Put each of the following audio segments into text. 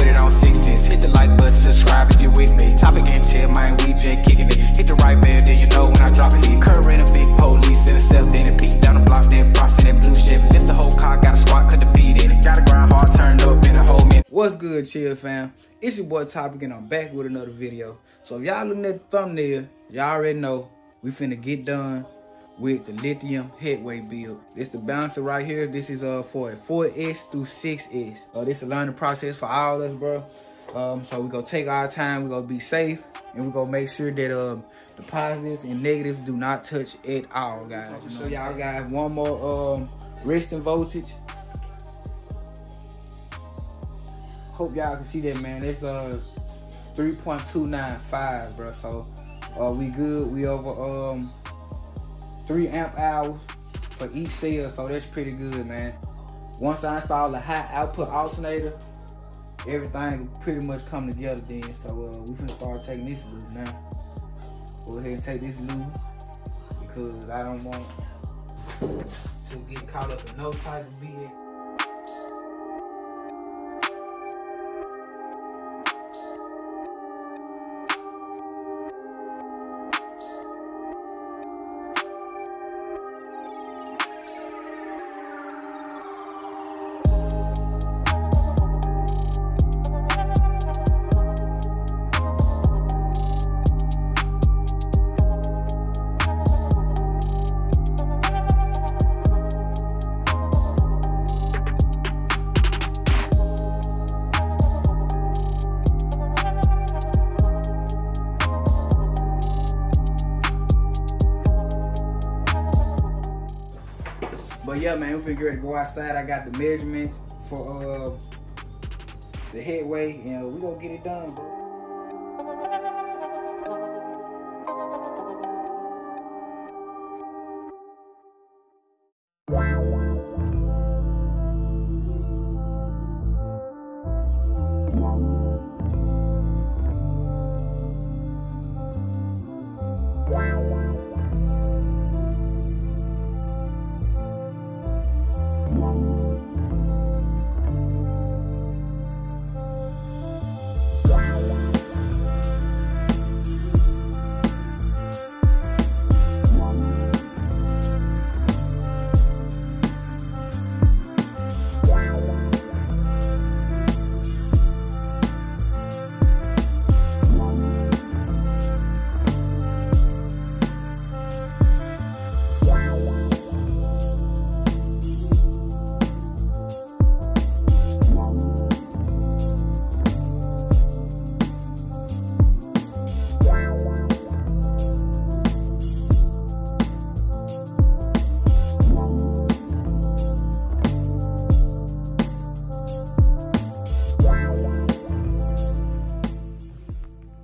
put it on 6s. Hit the like button, subscribe if you with me. Topic and tip, man, we just kicking it. Hit the right bell, then you know when I drop a hit. Current a big police, intercept, then it peek down the block, that box in that blue Chevy. Lift the whole car, got a squat, cut the beat in it. Gotta grind hard, turned up in a whole minute. What's good, chill fam? It's your boy Topic, and I'm back with another video. So if y'all looking at the thumbnail, y'all already know we finna get done with the Lithium headway build. This the balancer right here. This is for a 4S through 6S. This is a learning process for all of us, bro. So we gonna take our time, we gonna be safe, and we gonna make sure that the positives and negatives do not touch at all, guys. I'm gonna show y'all guys one more resting voltage. Hope y'all can see that, man. It's 3.295, bro. So we good. We over 3 amp hours for each cell, so that's pretty good, man. Once I install the high output alternator, everything pretty much come together then. So we finna start taking this loose now. Go ahead and take this loose because I don't want to get caught up in no type of BS. But yeah, man, we finna go outside. I got the measurements for the headway, and we gonna get it done, bro.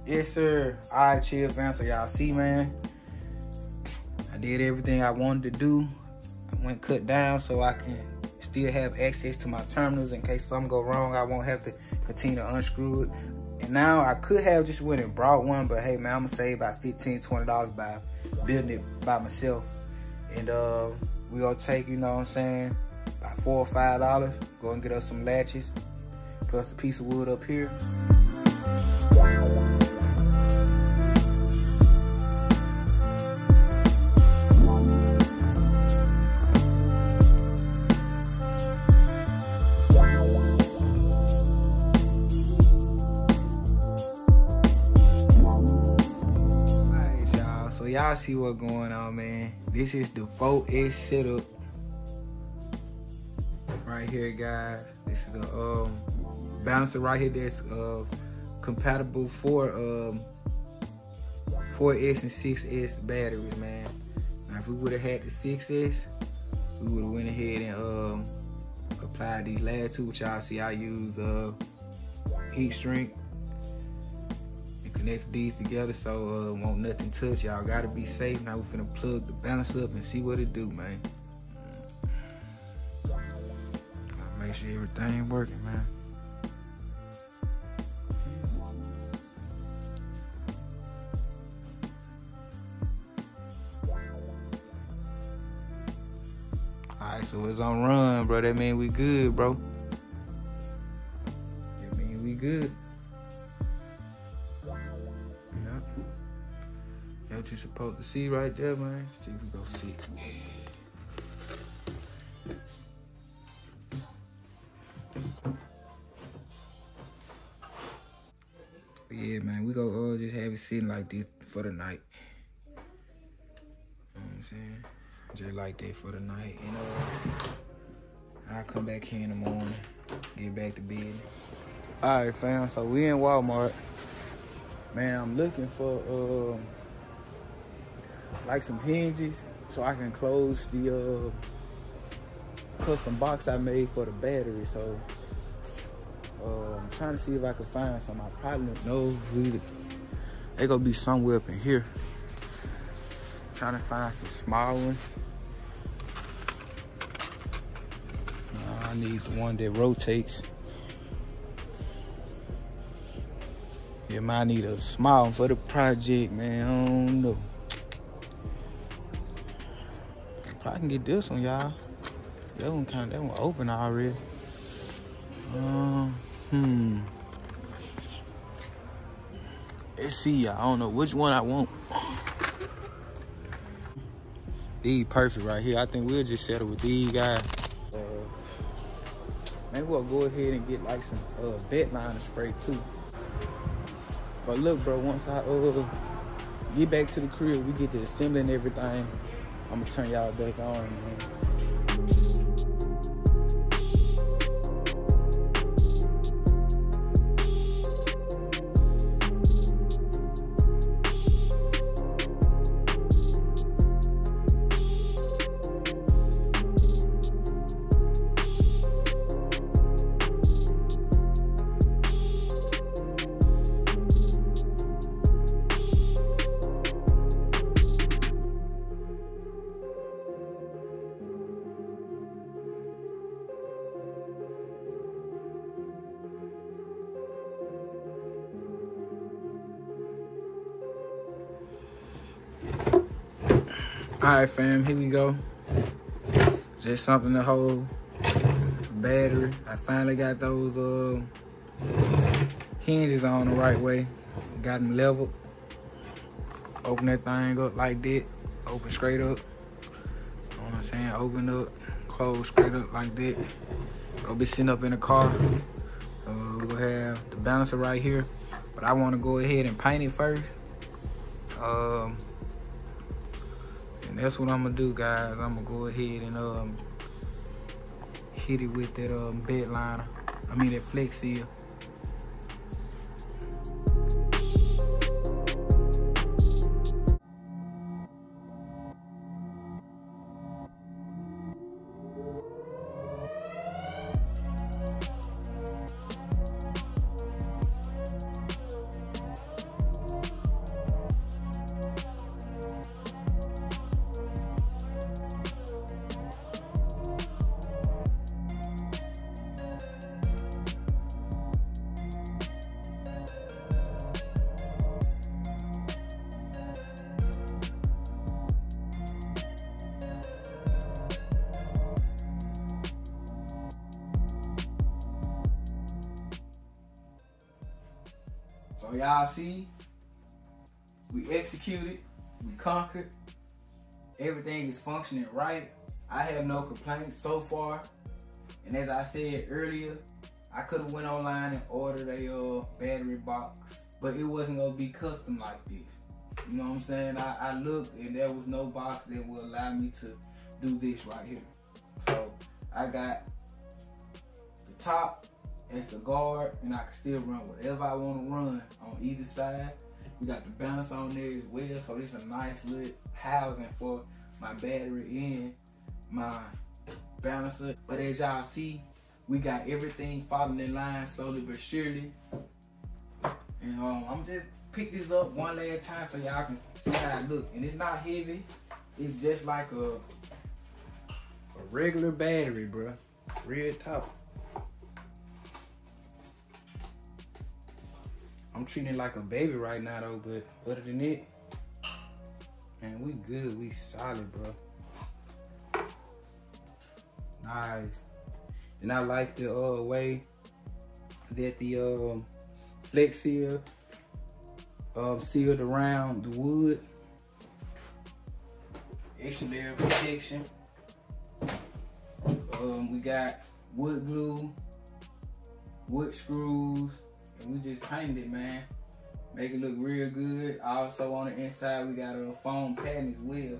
Yes, sir. All right, chill fam. So y'all see, man, I did everything I wanted to do. I went cut down so I can still have access to my terminals in case something go wrong. I won't have to continue to unscrew it. And now I could have just went and brought one, but hey, man, I'm gonna save about $15, $20 by building it by myself. And we gonna take, you know what I'm saying, about $4 or $5. Go and get us some latches, plus a piece of wood up here. Y'all see what's going on, man. This is the 4S setup right here, guys. This is a balancer right here that's compatible for 4S and 6S batteries, man. Now if we would have had the 6S, we would have went ahead and applied these last two, which y'all see I use heat shrink. Connect these together so won't nothing touch. Y'all gotta be safe. Now we finna plug the balancer up and see what it do, man. Make sure everything working, man. Alright, so it's on run, bro. That mean we good, bro. That mean we good. Yeah. That's what you're supposed to see right there, man. See if we go fit. But yeah, man, we go just have it sitting like this for the night. You know what I'm saying? Just like that for the night. And I'll come back here in the morning, get back to bed. All right, fam, so we in Walmart. Man, I'm looking for like some hinges so I can close the custom box I made for the battery. So I'm trying to see if I can find some. I probably know they gonna be somewhere up in here. Trying to find some small ones. I need one that rotates. Yeah, man, I need a small one for the project, man. I don't know. Probably can get this one, y'all. That one open already. Let's see, y'all. I don't know which one I want. These perfect right here. I think we'll just settle with these guys. Maybe we'll go ahead and get like some bed liner spray too. But look, bro, once I get back to the crib, we get to assembling everything, I'm gonna turn y'all back on, man. All right, fam, here we go. Just something to hold battery. I finally got those hinges on the right way. Got them leveled. Open that thing up like that. Open straight up. You know what I'm saying? Open up, close straight up like that. Go be sitting up in the car. We'll have the balancer right here. But I want to go ahead and paint it first. And that's what I'm gonna do, guys. I'm gonna go ahead and hit it with that bed liner. I mean that Flex Seal. So y'all see, we executed, we conquered, everything is functioning right. I have no complaints so far. And as I said earlier, I could have went online and ordered a battery box, but it wasn't gonna be custom like this. You know what I'm saying? I looked and there was no box that would allow me to do this right here. So I got the top as the guard, and I can still run whatever I want to run on either side. We got the bounce on there as well, so this is a nice little housing for my battery and my balancer. But as y'all see, we got everything falling in line slowly but surely. And I'm just pick this up one last time so y'all can see how it look. And it's not heavy, it's just like a regular battery, bro. Real talk. I'm treating it like a baby right now though, but other than it, man, we good, we solid, bro. Nice. And I like the way that the Flex Seal sealed around the wood. Extra layer of protection. We got wood glue, wood screws, and we just painted it, man. Make it look real good. Also on the inside, we got a foam padding as well.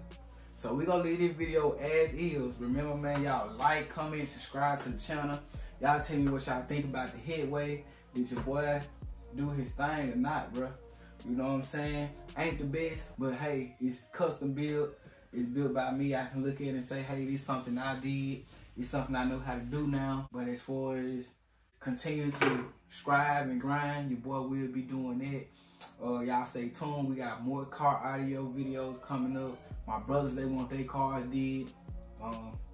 So we gonna leave this video as is. Remember, man, y'all like, comment, subscribe to the channel. Y'all tell me what y'all think about the headway. Did your boy do his thing or not, bro? You know what I'm saying? Ain't the best, but hey, it's custom built. It's built by me. I can look at it and say, hey, this is something I did. It's something I know how to do now. But as far as continuing to strive and grind, your boy will be doing that. Y'all stay tuned. We got more car audio videos coming up. My brothers, they want their cars did.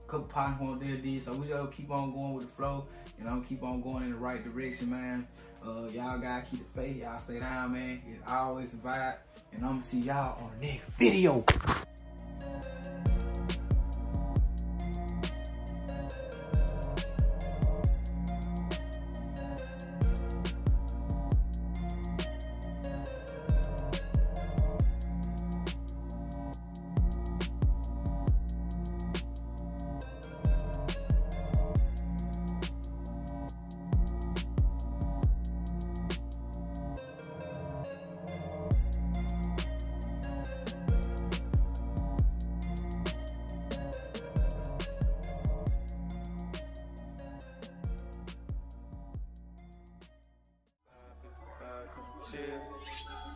Couple partners want their did. So we just keep on going with the flow. And I'm keep on going in the right direction, man. Y'all gotta keep the faith. Y'all stay down, man. It's always a vibe. And I'm gonna see y'all on the next video.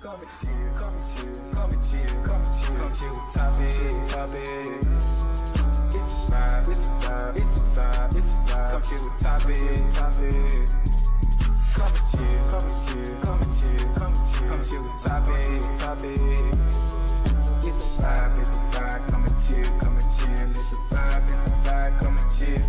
Come and chill, come and chill, come and chill, come and chill, come chill with top it. It's a vibe, it's a vibe, it's a vibe, it's a vibe. Come chill with top it. Come and chill, come and chill, come and chill, come and chill, come chill with top it. It's a vibe, it's a vibe. Come and chill, it's a vibe, it's a vibe. Come and chill.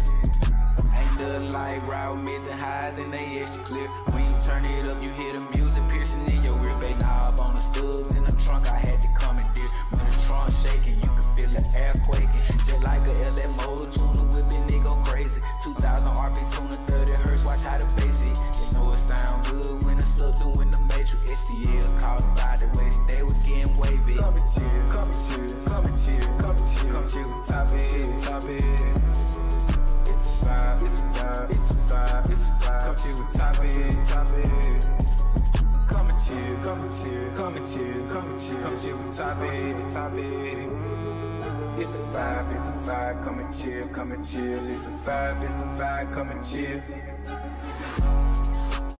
Ain't nothing like ride with mids and highs and they extra clear. When you turn it up, you hear the music piercing in your ear. Bass knob on the stubs in the trunk, I had to come and dear. When the trunk shaking, you can feel the air quaking. Just like a LM motor tuner whipping, it go crazy. 2000 RP tuner, 30 hertz, watch how the bass hit. You know it sound good when it's up doing the matrix. STLs called the vibe, the way that they was getting wavy. Come and chill, come and chill, come and chill, come and chill, come chill with top it. It's a vibe, it's a vibe, it's a vibe, it's a vibe. Come chill with top it. Come and chill, come and chill, come and chill, come and chill, come chill with top it. It's a vibe, it's a vibe. Come and chill, come and chill. It's a vibe, it's a vibe. Come and chill.